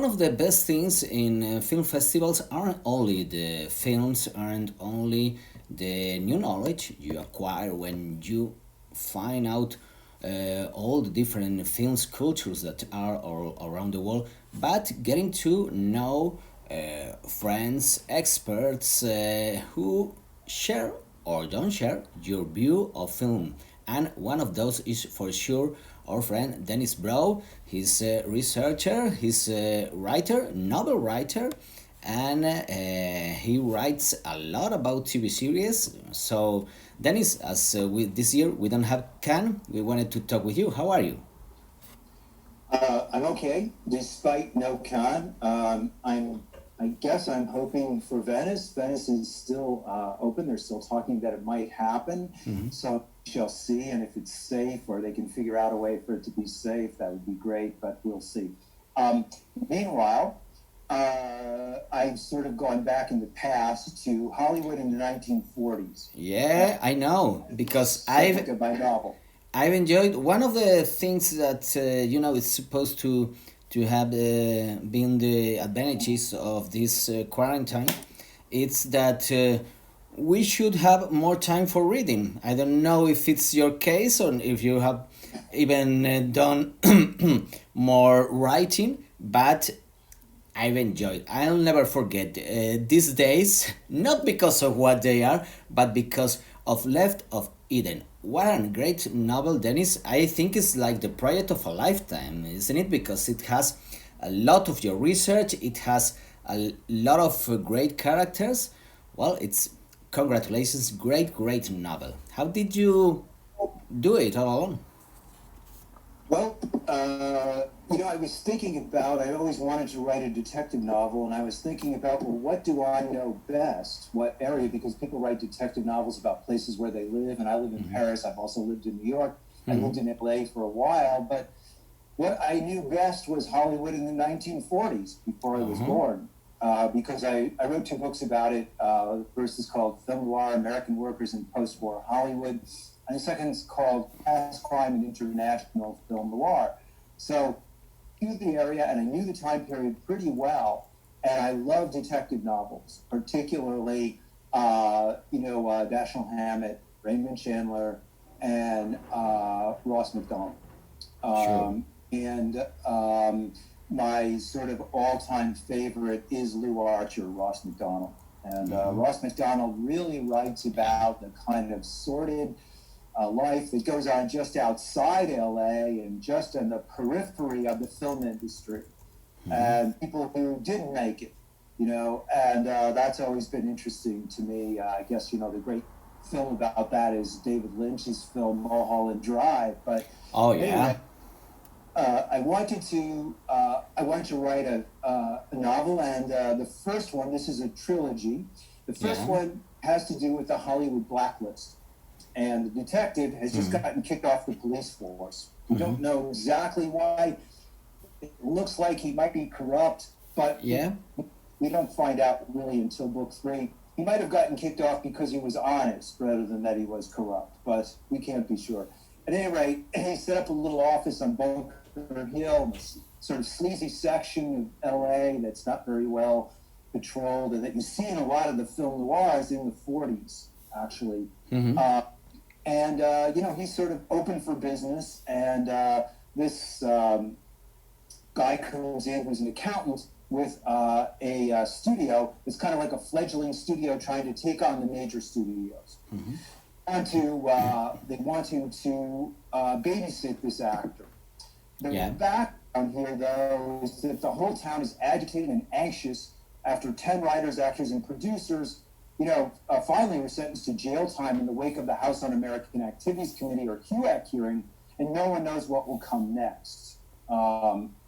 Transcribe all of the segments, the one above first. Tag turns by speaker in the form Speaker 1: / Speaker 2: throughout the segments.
Speaker 1: one of the best things in film festivals aren't only the films, aren't only the new knowledge you acquire when you find out all the different films cultures that are all around the world, but getting to know friends, experts who share or don't share your view of film. And one of those is for sure our friend Dennis Bro. He's a researcher, he's a writer, novel writer, and he writes a lot about TV series. So, Dennis, as with this year we don't have Cannes, we wanted to talk with you. How are you?
Speaker 2: I'm okay, despite no con. I guess I'm hoping for Venice. Venice is still open. They're still talking that it might happen. So we shall see. And if it's safe or they can figure out a way for it to be safe, that would be great, but we'll see. Meanwhile, I've sort of gone back in the past to Hollywood in the 1940s.
Speaker 1: Yeah, I know because
Speaker 2: Subject of my novel.
Speaker 1: I've enjoyed one of the things that is supposed to have been the advantages of this quarantine. It's that we should have more time for reading. I don't know if it's your case or if you have even done more writing, but I've enjoyed. I'll never forget these days, not because of what they are, but because of Left of Eden. What a great novel, Dennis. I think it's like the project of a lifetime, isn't it? Because it has a lot of your research, it has a lot of great characters. Well, it's congratulations, great novel. How did you do it all alone?
Speaker 2: Well, I was thinking about, I always wanted to write a detective novel, and I was thinking about, well, what do I know best? What area? Because people write detective novels about places where they live, and I live in Paris. I've also lived in New York. I lived in LA for a while, but what I knew best was Hollywood in the 1940s, before I was born, because I wrote two books about it. The first is called Film Noir, American Workers in Post-War Hollywood, and the second is called Past Crime and International Film Noir. So I knew the area and I knew the time period pretty well, and I love detective novels, particularly, Dashiell Hammett, Raymond Chandler, and Ross MacDonald.
Speaker 1: Sure.
Speaker 2: And my sort of all-time favorite is Lou Archer, Ross MacDonald. And Ross MacDonald really writes about the kind of sordid life that goes on just outside LA and just on the periphery of the film industry, and people who didn't make it, and that's always been interesting to me. I guess, the great film about that is David Lynch's film Mulholland Drive. But
Speaker 1: Oh,
Speaker 2: anyway,
Speaker 1: yeah.
Speaker 2: I wanted to write a novel, and the first one, this is a trilogy. The first
Speaker 1: Yeah.
Speaker 2: one has to do with the Hollywood Blacklist, and the detective has just gotten kicked off the police force. We don't know exactly why. It looks like he might be corrupt, but
Speaker 1: Yeah.
Speaker 2: we don't find out really until book 3. He might have gotten kicked off because he was honest rather than that he was corrupt, but we can't be sure. At any rate, he set up a little office on Bunker Hill, this sort of sleazy section of LA that's not very well patrolled, and that you see in a lot of the film noirs in the 40s, actually. He's sort of open for business, and this guy comes in who's an accountant with a studio. It's kind of like a fledgling studio trying to take on the major studios. They want him to babysit this actor. The
Speaker 1: Yeah.
Speaker 2: background here, though, is that the whole town is agitated and anxious after 10 writers, actors, and producers, finally were sentenced to jail time in the wake of the House Un-American Activities Committee, or HUAC, hearing, and no one knows what will come next.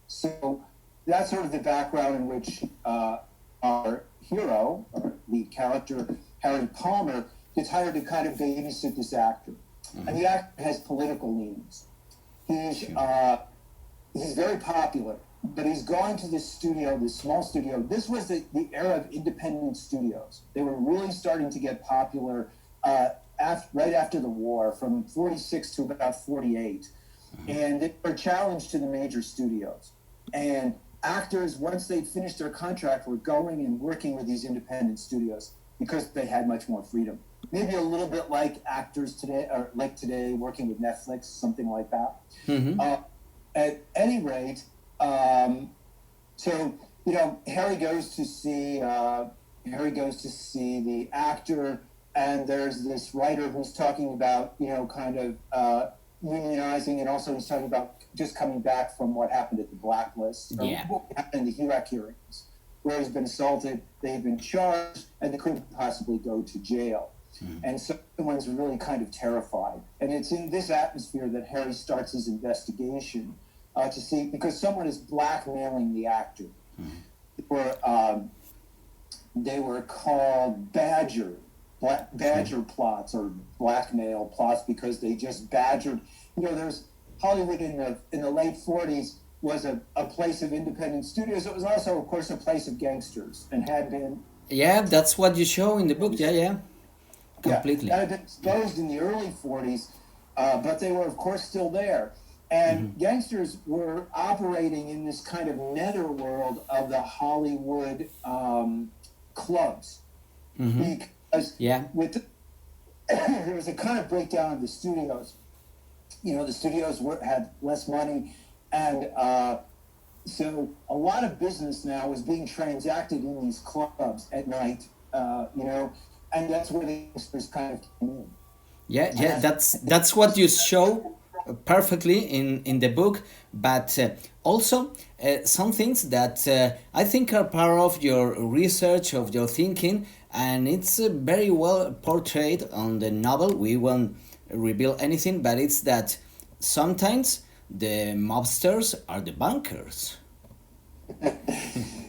Speaker 2: So that's sort of the background in which our hero, or lead character, Harry Palmer, gets hired to kind of babysit this actor. And the actor has political leanings. He's very popular, but he's gone to this studio, this small studio. This was the era of independent studios. They were really starting to get popular right after the war, from 46 to about 48. And they were challenged to the major studios. And actors, once they finished their contract, were going and working with these independent studios because they had much more freedom. Maybe a little bit like actors today, or like today, working with Netflix, something like that.
Speaker 1: Mm-hmm.
Speaker 2: At any rate, so Harry goes to see the actor, and there's this writer who's talking about kind of unionizing, and also he's talking about just coming back from what happened at the Blacklist, or what happened in the HUAC hearings, where he's been assaulted, they've been charged, and they couldn't possibly go to jail. And so everyone's really kind of terrified. And it's in this atmosphere that Harry starts his investigation to see, because someone is blackmailing the actor. They were called badger plots, or blackmail plots, because they just badgered. There's Hollywood in the late 40s was a place of independent studios. It was also, of course, a place of gangsters, and had been.
Speaker 1: Yeah, that's what you show in the book. Yeah. Completely.
Speaker 2: That had been exposed in the early 40s, but they were, of course, still there. And gangsters were operating in this kind of netherworld of the Hollywood clubs. Because there was a kind of breakdown of the studios. The studios had less money, and so a lot of business now was being transacted in these clubs at night, and that's where the gangsters kind of came in.
Speaker 1: Yeah, that's what you show perfectly in the book, but also some things that I think are part of your research, of your thinking, and it's very well portrayed on the novel. We won't reveal anything, but it's that sometimes the mobsters are the bankers.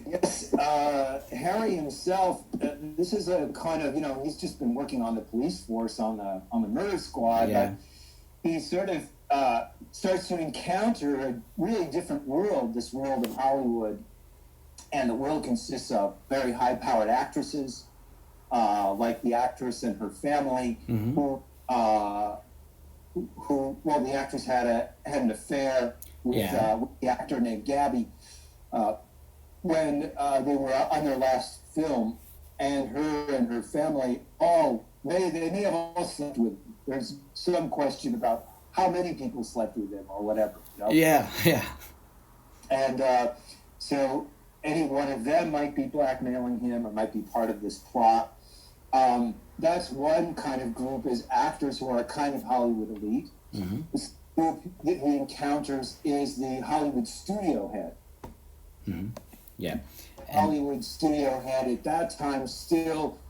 Speaker 2: Yes, Harry himself. This is a kind of he's just been working on the police force on the murder squad, but he sort of starts to encounter a really different world. This world of Hollywood, and the world consists of very high-powered actresses, like the actress and her family, who the actress had an affair with the actor named Gabby. When they were on their last film, and her family, they may have all slept with him. There's some question about how many people slept with him or whatever.
Speaker 1: Yeah.
Speaker 2: And so any one of them might be blackmailing him, or might be part of this plot. That's one kind of group, is actors who are a kind of Hollywood elite. This group that he encounters is the Hollywood studio head.
Speaker 1: Yeah.
Speaker 2: Hollywood studio head at that time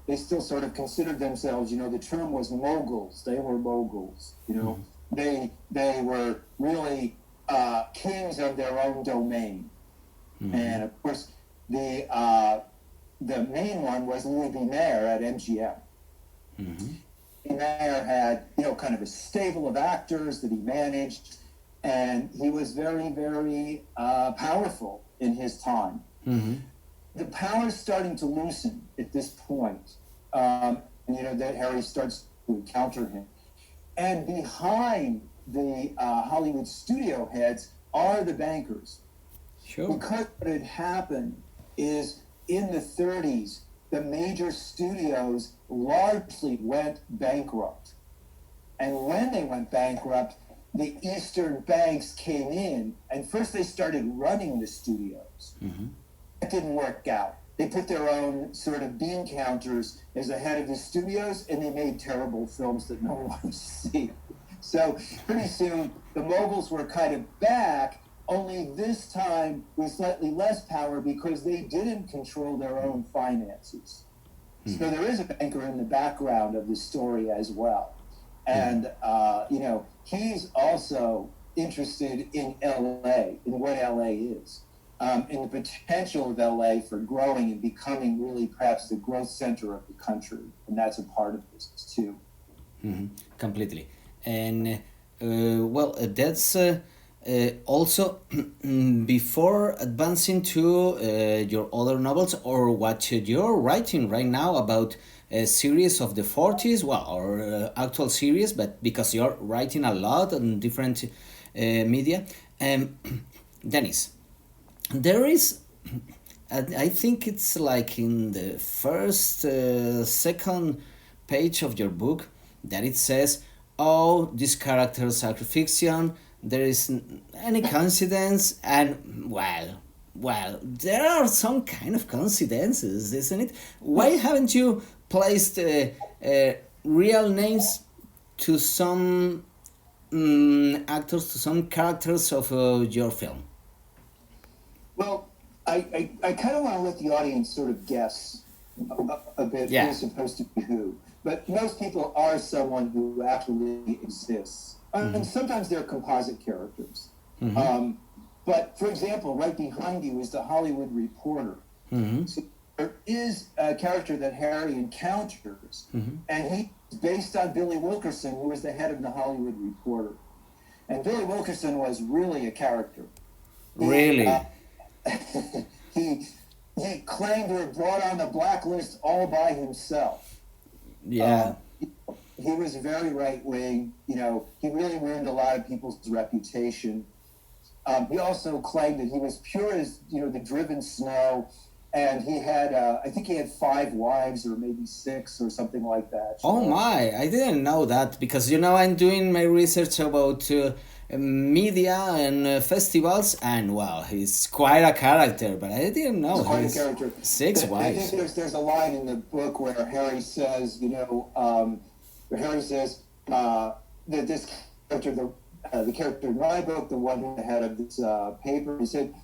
Speaker 2: they still sort of considered themselves, the term was moguls. They were moguls, They were really kings of their own domain. And of course the main one was Louis B. Mayer at MGM. Mayer had, kind of a stable of actors that he managed, and he was very, very powerful in his time. The power is starting to loosen at this point. That Harry starts to encounter him. And behind the Hollywood studio heads are the bankers.
Speaker 1: Sure.
Speaker 2: Because what had happened is, in the 30s, the major studios largely went bankrupt. And when they went bankrupt, the Eastern banks came in, and first they started running the studios. That didn't work out. They put their own sort of bean counters as the head of the studios, and they made terrible films that no one wanted to see. So pretty soon, the moguls were kind of back, only this time with slightly less power, because they didn't control their own finances. So there is a banker in the background of the story as well. And, he's also interested in LA, in what LA is, in the potential of LA for growing and becoming really perhaps the growth center of the country. And that's a part of this too.
Speaker 1: Completely. And, that's also before advancing to your other novels, or what you're writing right now about a series of the 40s, or actual series, but because you're writing a lot on different media. Dennis, there is, I think it's like in the first, second page of your book that it says, "Oh, these characters are fiction. There is any coincidence," and well, there are some kind of coincidences, isn't it? Why haven't you placed real names to some actors, to some characters of your film?
Speaker 2: Well, I kind of want to let the audience sort of guess a bit
Speaker 1: Yeah.
Speaker 2: who's supposed to be who. But most people are someone who actually exists. And sometimes they're composite characters. But for example, right behind you is the Hollywood Reporter. So there is a character that Harry encounters, and he's based on Billy Wilkerson, who was the head of the Hollywood Reporter. And Billy Wilkerson was really a character.
Speaker 1: Really?
Speaker 2: He claimed to have brought on the blacklist all by himself.
Speaker 1: Yeah.
Speaker 2: He was very right wing. You know, he really ruined a lot of people's reputation. He also claimed that he was pure as, you know, the driven snow, and he had, I think he had 5 wives or maybe 6 or something like that.
Speaker 1: Oh my, I didn't know that because I'm doing my research about media and festivals, and well, he's quite a character, but I didn't know
Speaker 2: He's quite a
Speaker 1: he's
Speaker 2: character.
Speaker 1: 6
Speaker 2: I
Speaker 1: wives.
Speaker 2: think there's a line in the book where Harry says, that this character, the character in my book, the one who had of this paper, he said,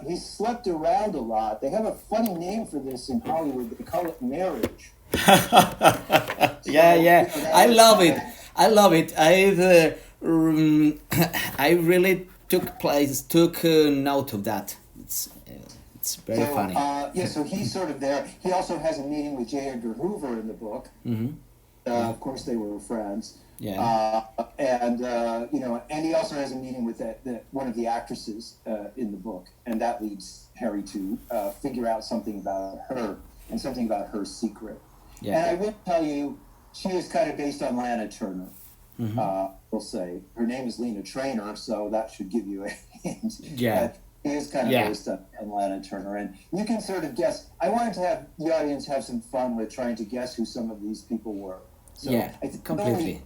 Speaker 2: he slept around a lot. They have a funny name for this in Hollywood. They call it marriage.
Speaker 1: Yeah. I love it. I love it. I really took note of that. It's very funny.
Speaker 2: So he's sort of there. He also has a meeting with J. Edgar Hoover in the book. Of course, they were friends.
Speaker 1: Yeah.
Speaker 2: And he also has a meeting with one of the actresses in the book, and that leads Harry to figure out something about her and something about her secret.
Speaker 1: Yeah.
Speaker 2: And I will tell you, she is kind of based on Lana Turner. We'll say her name is Lena Trainer, so that should give you a hint.
Speaker 1: Yeah.
Speaker 2: It is kind of based on Lana Turner, and you can sort of guess. I wanted to have the audience have some fun with trying to guess who some of these people were. So I think
Speaker 1: completely.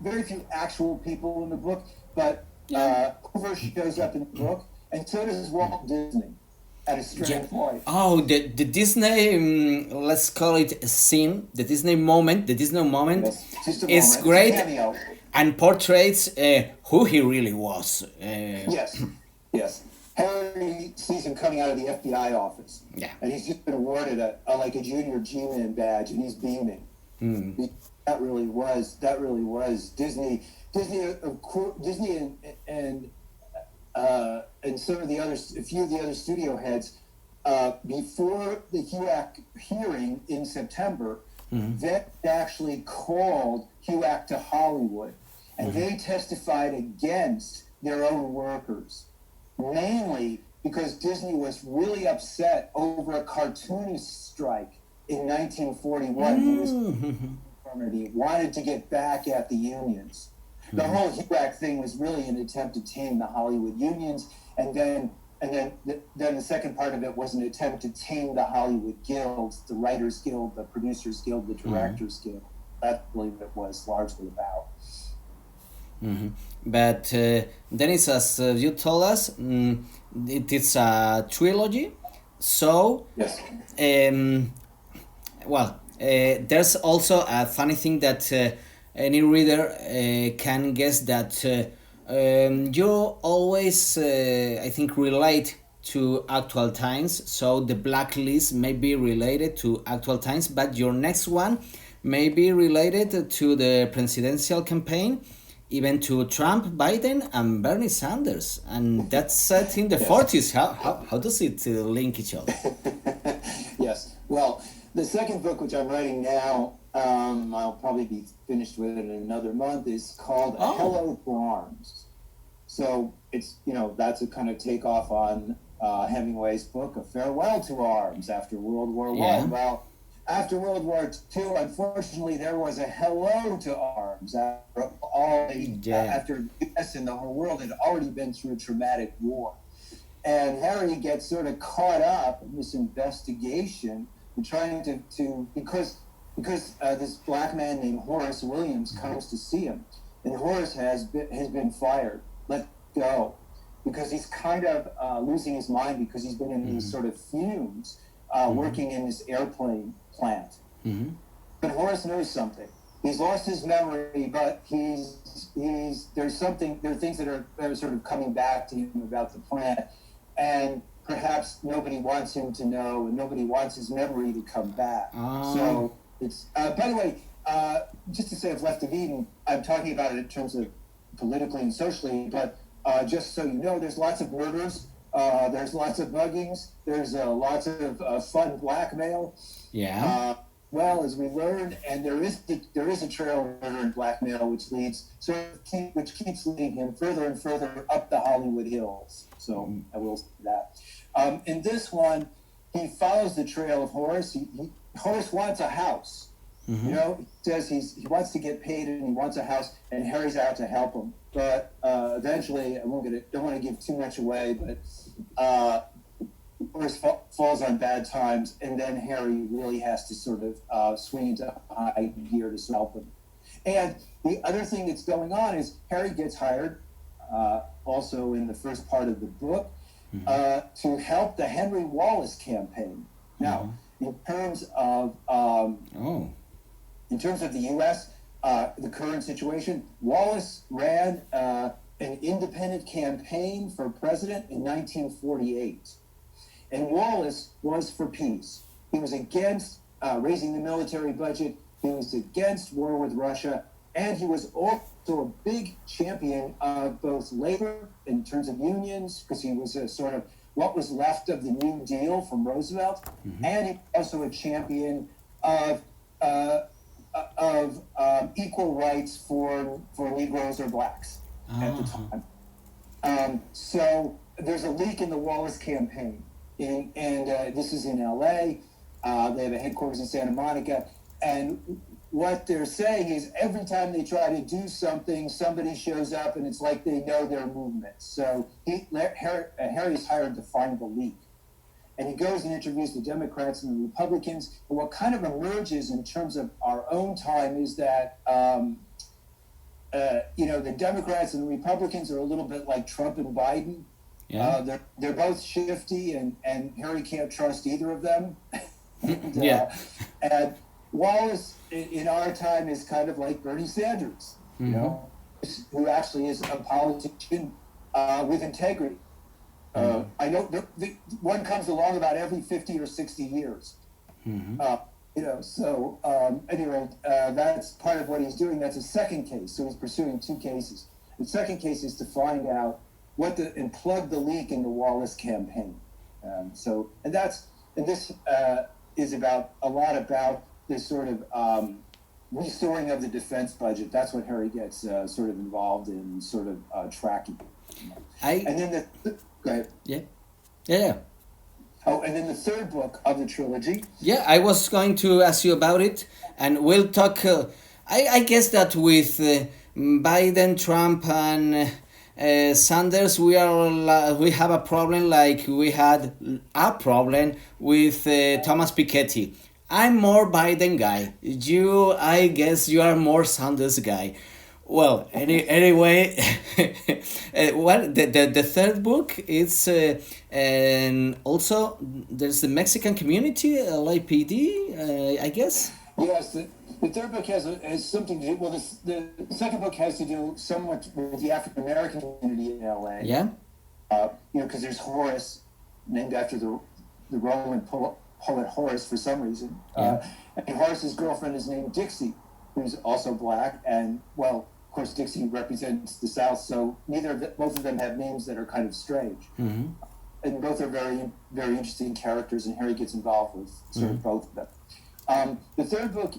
Speaker 2: Very few actual people in the book, but Hoover shows up in the book, and so does Walt Disney at a strange point.
Speaker 1: Oh, the Disney, let's call it a scene, the Disney moment
Speaker 2: Yes, just a
Speaker 1: is
Speaker 2: moment.
Speaker 1: great
Speaker 2: It's a cameo.
Speaker 1: and portrays who he really was.
Speaker 2: Yes. Harry sees him coming out of the FBI office.
Speaker 1: Yeah.
Speaker 2: And he's just been awarded a junior G-Man badge, and he's beaming. That really was Disney. Disney and some of a few of the other studio heads before the HUAC hearing in September, they actually called HUAC to Hollywood, and they testified against their own workers, mainly because Disney was really upset over a cartoonist strike in 1941. He wanted to get back at the unions. The whole HUAC thing was really an attempt to tame the Hollywood unions, and then the second part of it was an attempt to tame the Hollywood guilds, the Writers Guild, the Producers Guild, the Directors Guild. That's really what it was largely about.
Speaker 1: But Dennis, as you told us, it is a trilogy. So,
Speaker 2: Yes.
Speaker 1: there's also a funny thing that any reader can guess that you always, I think, relate to actual times. So the blacklist may be related to actual times, but your next one may be related to the presidential campaign, even to Trump, Biden, and Bernie Sanders. And that's set in the 40s. How does it link each other?
Speaker 2: Yes. Well, the second book, which I'm writing now, I'll probably be finished with it in another month, is called Hello to Arms. So it's, that's a kind of takeoff on Hemingway's book, A Farewell to Arms, after World War I. Well, after World War II, unfortunately, there was a hello to arms. After the U.S. and the whole world had already been through a traumatic war. and Harry gets sort of caught up in this investigation and trying to because this black man named Horace Williams comes to see him, and Horace has been fired, let go, because he's kind of losing his mind because he's been in these sort of fumes working in this airplane plant. But Horace knows something. He's lost his memory, but there are things that are sort of coming back to him about the plant, and perhaps nobody wants him to know, and nobody wants his memory to come back. So it's by the way, just to say of Left of Eden, I'm talking about it in terms of politically and socially, but just so you know, there's lots of murders, there's lots of muggings, there's lots of fun blackmail.
Speaker 1: Yeah.
Speaker 2: Well, as we learned, and there is a trail of murder and blackmail which keeps leading him further and further up the Hollywood hills. So I will say that. In this one, he follows the trail of Horace. Horace wants a house. You know, he says he wants to get paid and he wants a house, and Harry's out to help him. But eventually, don't want to give too much away, but Horace falls on bad times, and then Harry really has to sort of swing into high gear to help him. And the other thing that's going on is Harry gets hired, also in the first part of the book, to help the Henry Wallace campaign. Now, in terms of the U.S., the current situation, Wallace ran an independent campaign for president in 1948. And Wallace was for peace. He was against raising the military budget. He was against war with Russia. And he was also a big champion of both labor in terms of unions, because he was a sort of what was left of the New Deal from Roosevelt. And he was also a champion of equal rights for Negroes or blacks at the time. So there's a leak in the Wallace campaign. And this is in L.A. They have a headquarters in Santa Monica. And what they're saying is every time they try to do something, somebody shows up, and it's like they know their movements. So Harry's hired to find the leak. And he goes and interviews the Democrats and the Republicans. And what kind of emerges in terms of our own time is that, the Democrats and the Republicans are a little bit like Trump and Biden. Yeah. They're both shifty, and Harry can't trust either of them. And Wallace, in our time, is kind of like Bernie Sanders, you know, who actually is a politician with integrity. I know one comes along about every 50 or 60 years. Anyway, that's part of what he's doing. That's a second case. So he's pursuing two cases. The second case is to find out and plug the leak in the Wallace campaign. This is about a lot about this sort of restoring of the defense budget. That's what Harry gets sort of involved in, sort of tracking. Go ahead.
Speaker 1: Yeah.
Speaker 2: Oh, and then the third book of the trilogy.
Speaker 1: Yeah, I was going to ask you about it, and we'll talk. I guess that with Biden, Trump, and Sanders, we have a problem like we had a problem with Thomas Piketty. I'm more Biden guy. I guess you are more Sanders guy. Well, anyway, the third book is and also there's the Mexican community, LAPD, I guess.
Speaker 2: Yes, the third book has something to do. Well, the second book has to do somewhat with the African American community in LA.
Speaker 1: Yeah.
Speaker 2: Because there's Horace, named after the Roman poet Horace for some reason.
Speaker 1: Yeah.
Speaker 2: And Horace's girlfriend is named Dixie, who's also black, and well, of course, Dixie represents the South, so both of them have names that are kind of strange. And both are very, very interesting characters, and Harry gets involved with sort of both of them. The third book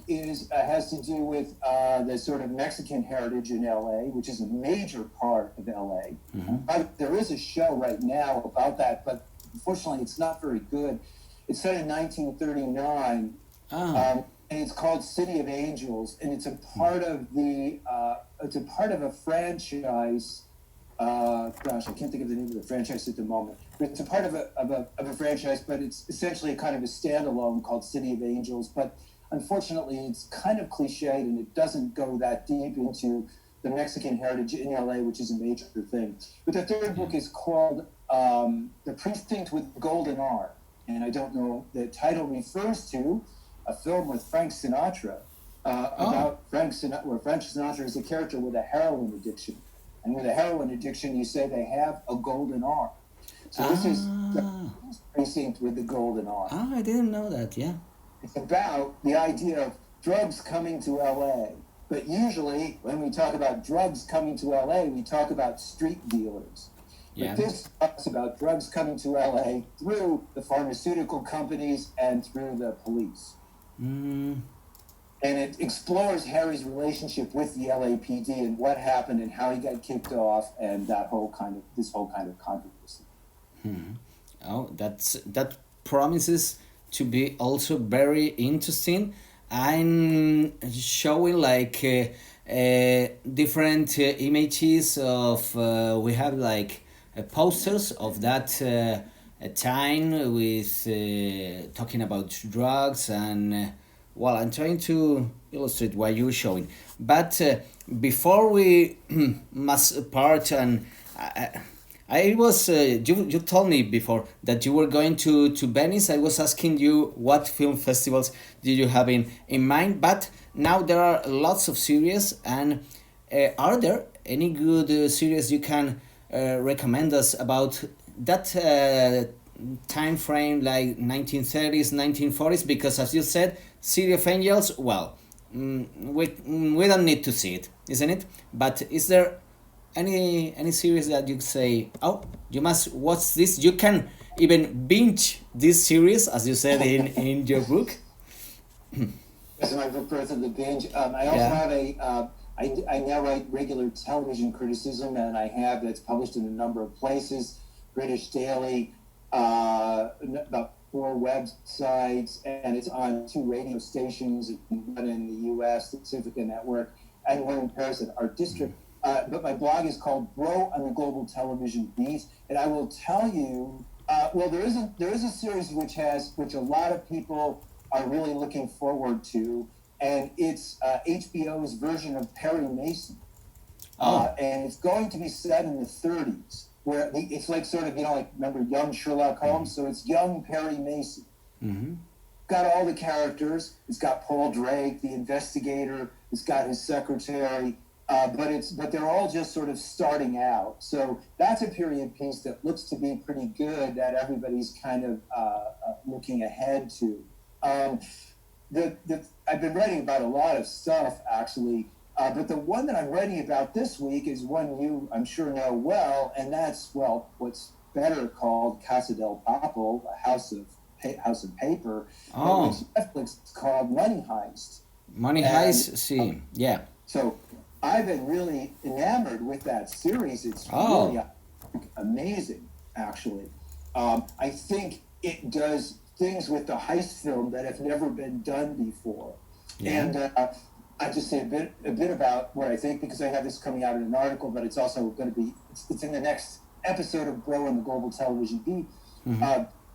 Speaker 2: has to do with the sort of Mexican heritage in LA, which is a major part of LA. There is a show right now about that, but unfortunately, it's not very good. It's set in 1939. And it's called City of Angels, and it's a part of a franchise Gosh, I can't think of the name of the franchise at the moment. But it's a part of a franchise, but it's essentially kind of a standalone called City of Angels. But unfortunately, it's kind of cliched and it doesn't go that deep into the Mexican heritage in LA, which is a major thing. But the third book is called The Precinct with Golden R. And I don't know, the title refers to a film with Frank Sinatra about Frank Sinatra, where Frank Sinatra is a character with a heroin addiction. And with a heroin addiction, you say they have a golden R. So this is the precinct with the golden R.
Speaker 1: I didn't know that, yeah.
Speaker 2: It's about the idea of drugs coming to LA. But usually, when we talk about drugs coming to LA, we talk about street dealers.
Speaker 1: Yeah.
Speaker 2: But this talks about drugs coming to LA through the pharmaceutical companies and through the police. And it explores Harry's relationship with the LAPD and what happened and how he got kicked off and this whole kind of controversy.
Speaker 1: Oh, that promises to be also very interesting. I'm showing like different images of we have like posters of that time with talking about drugs and. Well, I'm trying to illustrate what you're showing. But before we must part, and I was, you told me before that you were going to Venice. I was asking you what film festivals did you have in mind. But now there are lots of series. And are there any good series you can recommend us about that time frame, like 1930s, 1940s? Because as you said, City of Angels, well, we don't need to see it, isn't it? But is there any series that you say, oh, you must watch this? You can even binge this series, as you said in your book.
Speaker 2: That's my book, Birth of the Binge. I also have I now write regular television criticism, and I have that's published in a number of places, British Daily, about 4 websites, and it's on 2 radio stations, one in the U.S., the Pacifica Network, and one in Paris at Art District. But my blog is called Bro on the Global Television Beat, and I will tell you, well, there is a series which a lot of people are really looking forward to, and it's HBO's version of Perry Mason, and it's going to be set in the 30s. Where it's like sort of, like, remember young Sherlock Holmes? So it's young Perry Mason. Got all the characters. It's got Paul Drake, the investigator. It's got his secretary. But they're all just sort of starting out. So that's a period piece that looks to be pretty good that everybody's kind of looking ahead to. I've been writing about a lot of stuff, actually. But the one that I'm writing about this week is one you, I'm sure, know well, and that's, well, what's better called Casa del Papel, a House of Paper, which Netflix called Money Heist.
Speaker 1: Money Heist, see, yeah.
Speaker 2: So I've been really enamored with that series. It's really amazing, actually. I think it does things with the heist film that have never been done before. Yeah. And I'll just say a bit about where I think, because I have this coming out in an article, but it's also going to be, it's in the next episode of Bro on the Global Television Beat.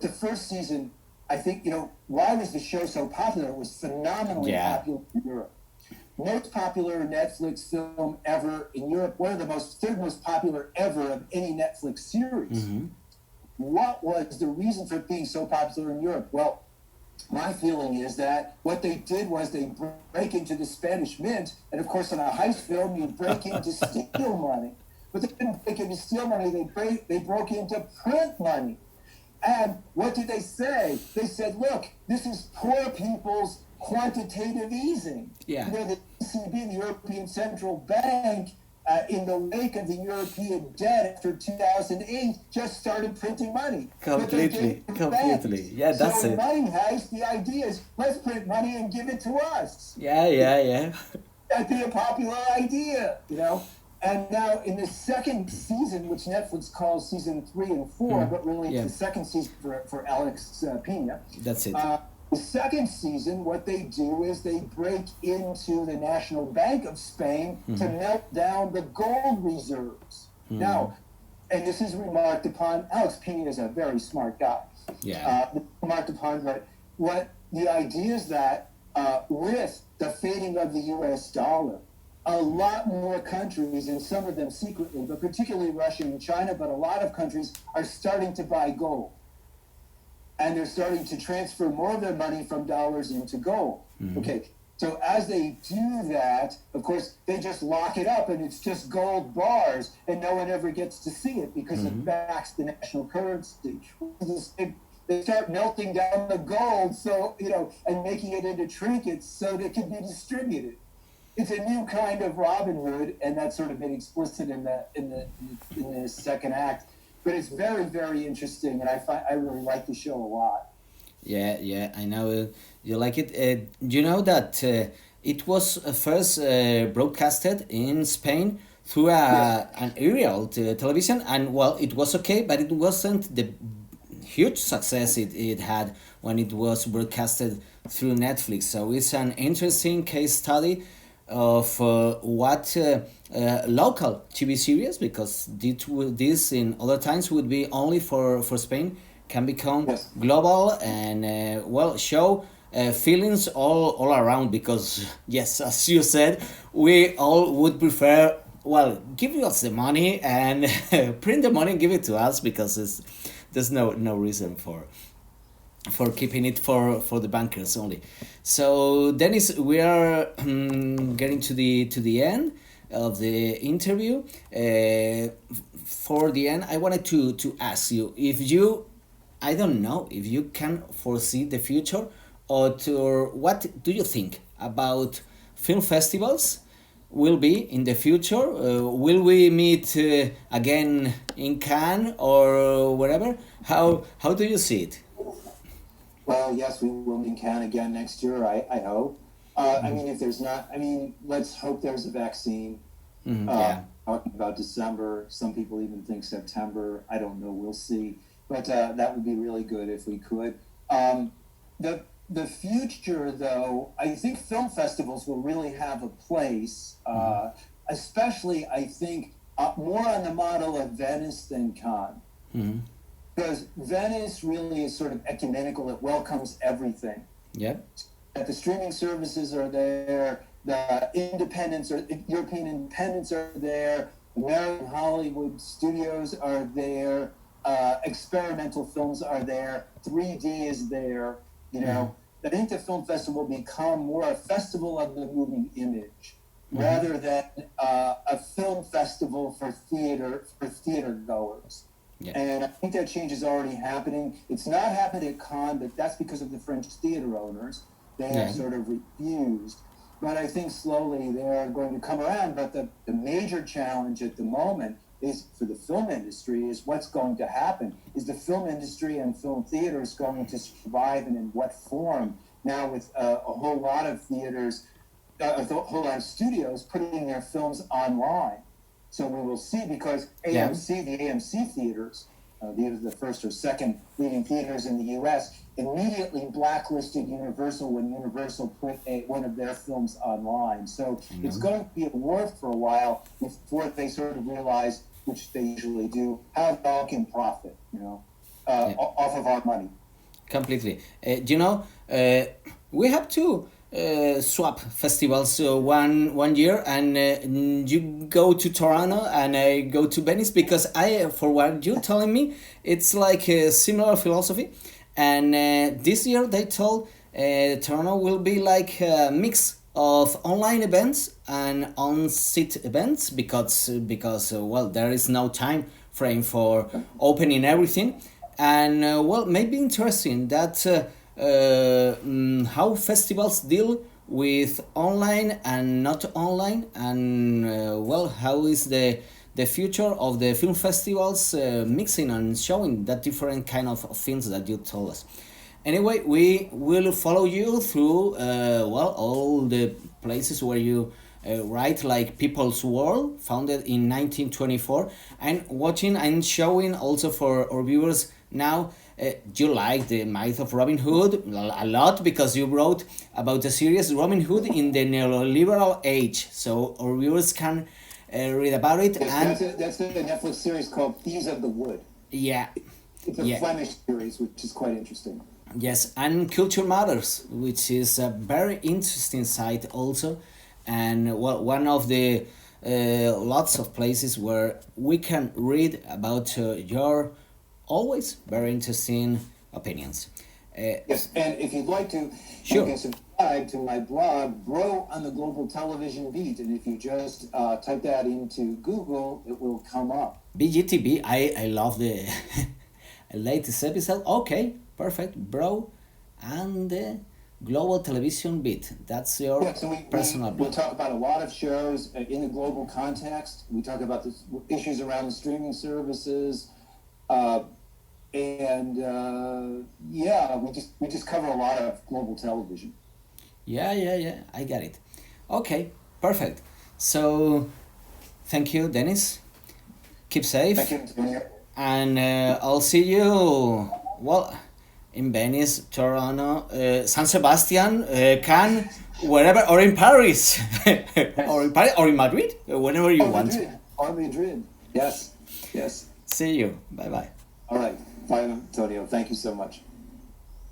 Speaker 2: The first season, I think, why was the show so popular? It was phenomenally popular in Europe. Most popular Netflix film ever in Europe, third most popular ever of any Netflix series. What was the reason for it being so popular in Europe? Well, my feeling is that what they did was they break into the Spanish Mint, and of course, in a heist film, you break in to steal money. But they didn't break in to steal money; they broke in to print money. And what did they say? They said, "Look, this is poor people's quantitative easing."
Speaker 1: Yeah.
Speaker 2: The ECB, the European Central Bank, in the wake of the European debt after 2008, just started printing money.
Speaker 1: Completely. Yeah, that's it.
Speaker 2: So Money Heist, the idea is, let's print money and give it to us.
Speaker 1: Yeah.
Speaker 2: That'd be a popular idea, And now in the second season, which Netflix calls season 3 and 4, but really it's the second season for Alex Pina.
Speaker 1: That's it.
Speaker 2: The second season, what they do is they break into the National Bank of Spain to melt down the gold reserves. Now, and this is remarked upon. Alex Pena is a very smart guy.
Speaker 1: Yeah.
Speaker 2: Remarked upon, but what the idea is that with the fading of the U.S. dollar, a lot more countries, and some of them secretly, but particularly Russia and China, but a lot of countries are starting to buy gold. And they're starting to transfer more of their money from dollars into gold. Okay, so as they do that, of course, they just lock it up and it's just gold bars and no one ever gets to see it because it backs the national currency. They start melting down the gold, so, and making it into trinkets so that it can be distributed. It's a new kind of Robin Hood, and that's sort of been explicit in the second act. But it's very, very interesting, and I really like the show a lot.
Speaker 1: Yeah, I know you like it. You know that it was first broadcasted in Spain through an aerial television, and well, it was okay, but it wasn't the huge success it had when it was broadcasted through Netflix. So it's an interesting case study of what local TV series, because this in other times would be only for Spain, can become global and show feelings all around. Because yes, as you said, we all would prefer, give us the money and print the money and give it to us, because there's no reason for keeping it for the bankers only. So Dennis, we are getting to the end of the interview. For the end, I wanted to ask you if you, I don't know if you can foresee the future, or what do you think about film festivals will be in the future? Will we meet again in Cannes or wherever? How do you see it?
Speaker 2: Well, yes, we will meet in Cannes again next year, I hope. I mean, if there's not, let's hope there's a vaccine. Talking about December, some people even think September. I don't know, we'll see. But that would be really good if we could. The future, though, I think film festivals will really have a place, especially, I think, more on the model of Venice than Cannes. Because Venice really is sort of ecumenical. It welcomes everything.
Speaker 1: Yeah.
Speaker 2: That the streaming services are there, the European independents are there, American Hollywood studios are there, experimental films are there, 3D is there, I think the film festival will become more a festival of the moving image, rather than a film festival for theater goers. Yeah. And I think that change is already happening. It's not happened at Cannes, but that's because of the French theater owners. They have sort of refused. But I think slowly they are going to come around. But the major challenge at the moment is for the film industry is what's going to happen. Is the film industry and film theaters going to survive, and in what form? Now with a whole lot of theaters, a whole lot of studios putting their films online. So we will see, because the AMC theaters, these are the first or second leading theaters in the U.S., immediately blacklisted Universal when Universal put one of their films online. So it's going to be a war for a while before they sort of realize, which they usually do, how they all can profit, off of our money.
Speaker 1: Completely. We have to swap festivals one year, and you go to Toronto and I go to Venice, because for what you're telling me, it's like a similar philosophy. And this year they told Toronto will be like a mix of online events and on-site events, because there is no time frame for opening everything. And maybe interesting that how festivals deal with online and not online, and how is the future of the film festivals mixing and showing that different kind of films that you told us. Anyway, we will follow you through all the places where you write, like People's World, founded in 1924, and watching and showing also for our viewers now. You like the myth of Robin Hood a lot, because you wrote about the series Robin Hood in the neoliberal age, so our viewers can read about it.
Speaker 2: Yes,
Speaker 1: And
Speaker 2: that's a Netflix series called Thieves of the Wood.
Speaker 1: yeah,
Speaker 2: It's a
Speaker 1: yeah.
Speaker 2: Flemish series, which is quite interesting.
Speaker 1: Yes, and Culture Matters, which is a very interesting site also, and well, one of the lots of places where we can read about your always very interesting opinions.
Speaker 2: Yes, and if you'd like to,
Speaker 1: Sure.
Speaker 2: you can subscribe to my blog, Bro on the Global Television Beat, and if you just type that into Google, it will come up.
Speaker 1: BGTV, I love the latest episode. Okay, perfect, bro, and the global television beat. That's your
Speaker 2: Yeah, so
Speaker 1: personal
Speaker 2: we'll
Speaker 1: blog.
Speaker 2: talk about a lot of shows in the global context. We talk about the issues around the streaming services, and yeah, we just cover a lot of global television.
Speaker 1: Yeah. I get it. Okay, perfect. So, thank you, Dennis. Keep safe.
Speaker 2: Thank you, Antonio.
Speaker 1: And I'll see you, well, in Venice, Toronto, San Sebastian, Cannes, wherever, or in Paris, or in Paris, or in Madrid, whenever you want.
Speaker 2: Madrid. Or Madrid. Yes, yes.
Speaker 1: See you. Bye bye.
Speaker 2: All right. Bye, Antonio. Thank you so much.